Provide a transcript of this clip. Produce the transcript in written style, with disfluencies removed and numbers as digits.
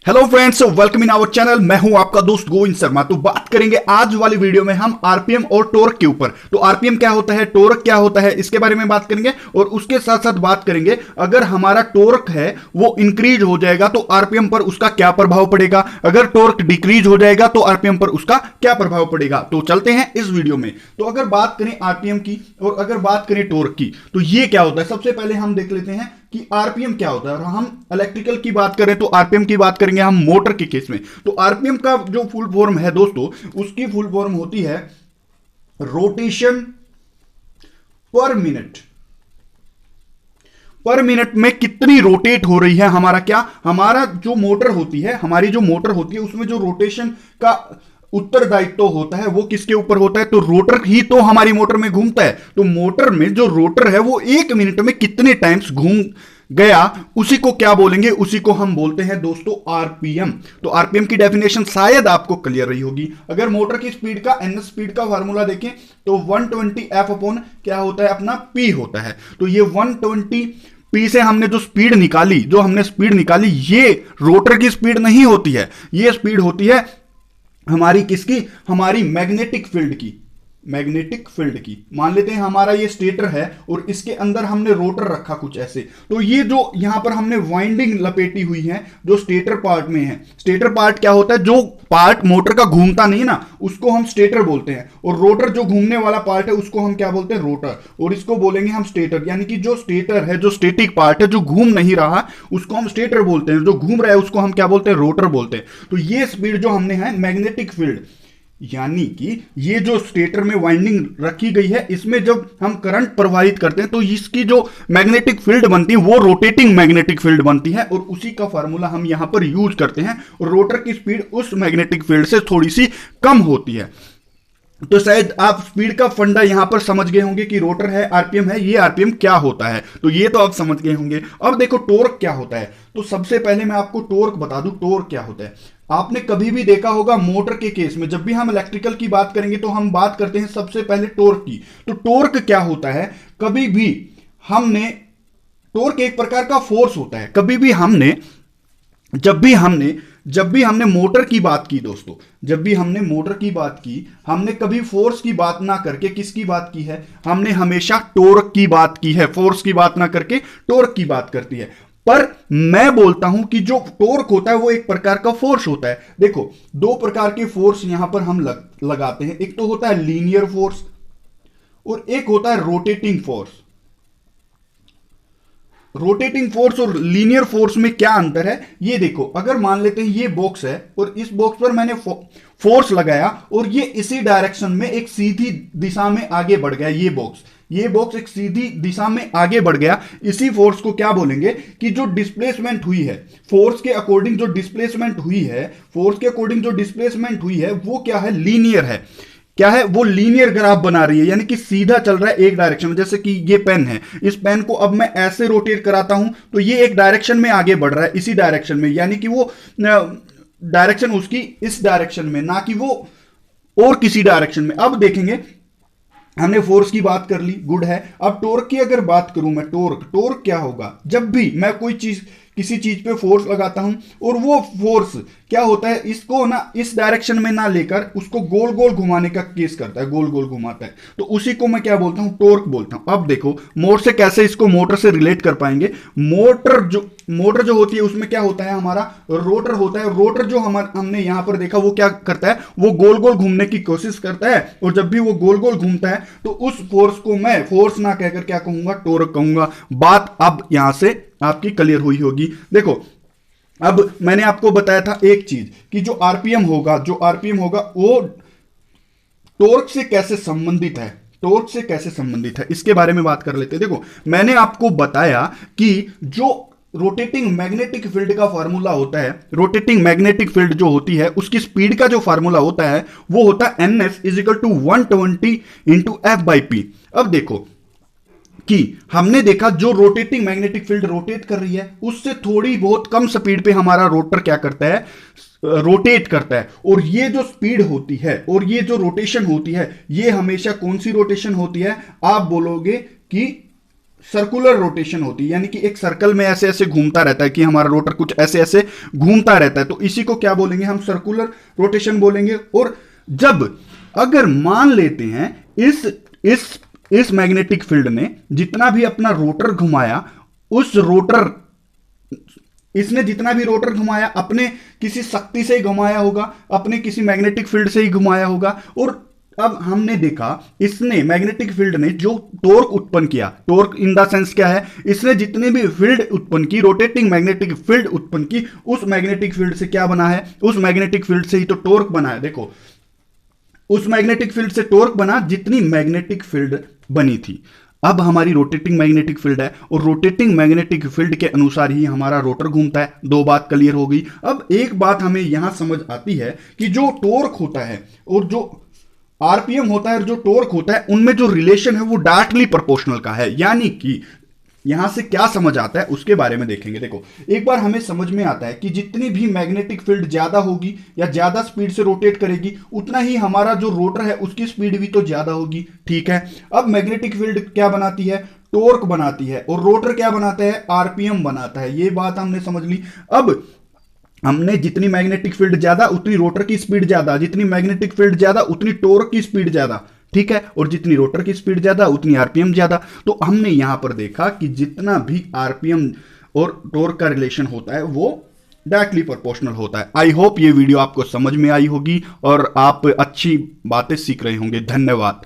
Hello friends, welcome in our channel. मैं हूं आपका दोस्त गोविंद शर्मा। तो बात करेंगे आज वाली वीडियो में हम आरपीएम और टॉर्क के ऊपर। तो आरपीएम क्या होता है, टॉर्क क्या होता है, इसके बारे में बात करेंगे और उसके साथ साथ बात करेंगे अगर हमारा टॉर्क है वो इंक्रीज हो जाएगा तो आरपीएम पर उसका क्या प्रभाव पड़ेगा, अगर टॉर्क डिक्रीज हो जाएगा तो आरपीएम पर उसका क्या प्रभाव पड़ेगा। तो चलते हैं इस वीडियो में। तो अगर बात करें आरपीएम की और अगर बात करें टॉर्क की तो ये क्या होता है, सबसे पहले हम देख लेते हैं कि आरपीएम क्या होता है। और हम इलेक्ट्रिकल की बात करें तो आरपीएम की बात करेंगे हम मोटर के केस में। तो आरपीएम का जो फुल फॉर्म है दोस्तों, उसकी फुल फॉर्म होती है रोटेशन पर मिनट। पर मिनट में कितनी रोटेट हो रही है हमारा जो मोटर होती है, हमारी जो मोटर होती है उसमें जो रोटेशन का उत्तरदायित्व होता है वो किसके ऊपर होता है, तो रोटर ही तो हमारी मोटर में घूमता है। तो मोटर में जो रोटर है वो एक मिनट में कितने टाइम्स घूम गया, उसी को क्या बोलेंगे, उसी को हम बोलते हैं दोस्तों आरपीएम। तो आरपीएम की डेफिनेशन शायद आपको क्लियर रही होगी। अगर मोटर की स्पीड का एन स्पीड का फार्मूला देखें तो 120 एफ अपॉन क्या होता है, अपना पी होता है। तो ये 120 पी से हमने जो स्पीड निकाली, ये रोटर की स्पीड नहीं होती है, ये स्पीड होती है हमारी किसकी, हमारी मैग्नेटिक फील्ड की। मान लेते हैं हमारा ये स्टेटर है और इसके अंदर हमने रोटर रखा कुछ ऐसे। तो ये जो यहां पर हमने वाइंडिंग लपेटी हुई है जो स्टेटर पार्ट में है, स्टेटर पार्ट क्या होता है, जो पार्ट मोटर का घूमता नहीं ना उसको हम स्टेटर बोलते हैं, और रोटर जो घूमने वाला पार्ट है उसको हम क्या बोलते हैं, रोटर, और इसको बोलेंगे हम स्टेटर। यानी कि जो स्टेटर है, जो स्टेटिक पार्ट है, जो घूम नहीं रहा उसको हम स्टेटर बोलते हैं, जो घूम रहा है उसको हम क्या बोलते हैं, रोटर बोलते हैं। तो ये स्पीड जो हमने है मैग्नेटिक फील्ड, यानी कि ये जो स्टेटर में वाइंडिंग रखी गई है इसमें जब हम करंट प्रवाहित करते हैं तो इसकी जो मैग्नेटिक फील्ड बनती है वो रोटेटिंग मैग्नेटिक फील्ड बनती है, और उसी का फार्मूला हम यहां पर यूज करते हैं। और रोटर की स्पीड उस मैग्नेटिक फील्ड से थोड़ी सी कम होती है। तो शायद आप स्पीड का फंडा यहां पर समझ गए होंगे कि रोटर है, आरपीएम है, ये आरपीएम क्या होता है, तो ये तो आप समझ गए होंगे। अब देखो टॉर्क क्या होता है। तो सबसे पहले मैं आपको टॉर्क बता दूं, टॉर्क क्या होता है। आपने कभी भी देखा होगा मोटर के केस में, जब भी हम इलेक्ट्रिकल की बात करेंगे तो हम बात करते हैं सबसे पहले टॉर्क की। तो टॉर्क क्या होता है, कभी भी हमने, टॉर्क एक प्रकार का फोर्स होता है। जब भी हमने मोटर की बात की दोस्तों, जब भी हमने मोटर की बात की, हमने कभी फोर्स की बात ना करके किसकी बात की है, हमने हमेशा टॉर्क की बात की है। फोर्स की बात ना करके टॉर्क की बात करती है। पर मैं बोलता हूं कि जो टॉर्क होता है वो एक प्रकार का फोर्स होता है। देखो, दो प्रकार के फोर्स यहां पर हम लगाते हैं। एक तो होता है लीनियर फोर्स और एक होता है रोटेटिंग फोर्स। रोटेटिंग फोर्स और लीनियर फोर्स में क्या अंतर है ये देखो। अगर मान लेते हैं ये बॉक्स है और इस बॉक्स पर मैंने फोर्स लगाया और ये इसी डायरेक्शन में एक सीधी दिशा में आगे बढ़ गया, ये बॉक्स एक सीधी दिशा में आगे बढ़ गया। इसी फोर्स को क्या बोलेंगे कि जो डिस्प्लेसमेंट हुई है, फोर्स के अकॉर्डिंग जो डिस्प्लेसमेंट हुई है वो क्या है, लीनियर है। क्या है वो, लीनियर ग्राफ बना रही है, यानी कि सीधा चल रहा है एक डायरेक्शन में। जैसे कि ये पेन है, इस पेन को अब मैं ऐसे रोटेट कराता हूं तो ये एक डायरेक्शन में आगे बढ़ रहा है, इसी डायरेक्शन में, यानी कि वो डायरेक्शन उसकी इस डायरेक्शन में, ना कि वो और किसी डायरेक्शन में। अब देखेंगे, हमने फोर्स की बात कर ली, गुड है। अब टॉर्क की अगर बात करूं मैं, टॉर्क क्या होगा, जब भी मैं किसी चीज पे फोर्स लगाता हूं और वो फोर्स क्या होता है, इसको ना इस डायरेक्शन में ना लेकर उसको गोल गोल घुमाने का केस करता है, गोल गोल घुमाता है। तो उसी को मैं क्या बोलता हूं, टॉर्क बोलता हूं। अब देखो मोटर से कैसे इसको मोटर से रिलेट कर पाएंगे। मोटर जो होती है उसमें क्या होता है, हमारा रोटर होता है। रोटर जो हमने यहां पर देखा वो क्या करता है, वो गोल गोल घूमने की कोशिश करता है, और जब भी वो गोल गोल घूमता है तो उस फोर्स को मैं फोर्स ना कहकर क्या कहूंगा, टॉर्क कहूंगा। बात अब यहां से आपकी क्लियर हुई होगी। देखो, अब मैंने आपको बताया था एक चीज कि जो आरपीएम होगा वो टॉर्क से कैसे संबंधित है, इसके बारे में बात कर लेते हैं। देखो, मैंने आपको बताया कि जो रोटेटिंग मैग्नेटिक फील्ड का फार्मूला होता है, रोटेटिंग मैग्नेटिक फील्ड जो होती है उसकी स्पीड का जो फार्मूला होता है वो होता है NS = 120 × F/P। अब देखो कि हमने देखा जो रोटेटिंग मैग्नेटिक फील्ड रोटेट कर रही है उससे थोड़ी बहुत कम स्पीड पे हमारा रोटर क्या करता है, रोटेट करता है। और ये जो स्पीड होती है और ये जो रोटेशन होती है, ये हमेशा कौन सी रोटेशन होती है, आप बोलोगे कि सर्कुलर रोटेशन होती है, यानी कि एक सर्कल में ऐसे ऐसे घूमता रहता है, कि हमारा रोटर कुछ ऐसे ऐसे घूमता रहता है, तो इसी को क्या बोलेंगे हम, सर्कुलर रोटेशन बोलेंगे। और जब अगर मान लेते हैं इस मैग्नेटिक फील्ड ने जितना भी अपना रोटर घुमाया, उस रोटर इसने जितना भी रोटर घुमाया अपने किसी शक्ति से ही घुमाया होगा, अपने किसी मैग्नेटिक फील्ड से ही घुमाया होगा। और अब हमने देखा इसने मैग्नेटिक फील्ड ने जो टॉर्क उत्पन्न किया, टॉर्क इन द सेंस क्या है, इसने जितनी भी फील्ड उत्पन्न की, रोटेटिंग मैग्नेटिक फील्ड उत्पन्न की, उस मैग्नेटिक फील्ड से क्या बना है, उस मैग्नेटिक फील्ड से ही तो टॉर्क बना है। देखो उस मैग्नेटिक फील्ड से टॉर्क बना जितनी मैग्नेटिक फील्ड बनी थी। अब हमारी रोटेटिंग मैग्नेटिक फील्ड है, और रोटेटिंग मैग्नेटिक फील्ड के अनुसार ही हमारा रोटर घूमता है। दो बात क्लियर हो गई। अब एक बात हमें यहां समझ आती है कि जो टॉर्क होता है और जो आरपीएम होता है और जो टॉर्क होता है, उनमें जो रिलेशन है वो डायरेक्टली प्रोपोर्शनल का है। यानी कि यहां से क्या समझ आता है उसके बारे में देखेंगे। देखो एक बार हमें समझ में आता है कि जितनी भी मैग्नेटिक फील्ड ज्यादा होगी या ज्यादा स्पीड से रोटेट करेगी, उतना ही हमारा जो रोटर है उसकी स्पीड भी तो ज्यादा होगी। ठीक है, अब मैग्नेटिक फील्ड क्या बनाती है, टॉर्क बनाती है, और रोटर क्या बनाता है, आरपीएम बनाता है। ये बात हमने समझ ली। अब हमने जितनी मैग्नेटिक फील्ड ज्यादा उतनी रोटर की स्पीड ज्यादा, जितनी मैग्नेटिक फील्ड ज्यादा उतनी टॉर्क की स्पीड ज्यादा, ठीक है, और जितनी रोटर की स्पीड ज्यादा उतनी आरपीएम ज्यादा। तो हमने यहां पर देखा कि जितना भी आरपीएम और टॉर्क का रिलेशन होता है वो डायरेक्टली प्रोपोर्शनल होता है। आई होप ये वीडियो आपको समझ में आई होगी और आप अच्छी बातें सीख रहे होंगे। धन्यवाद।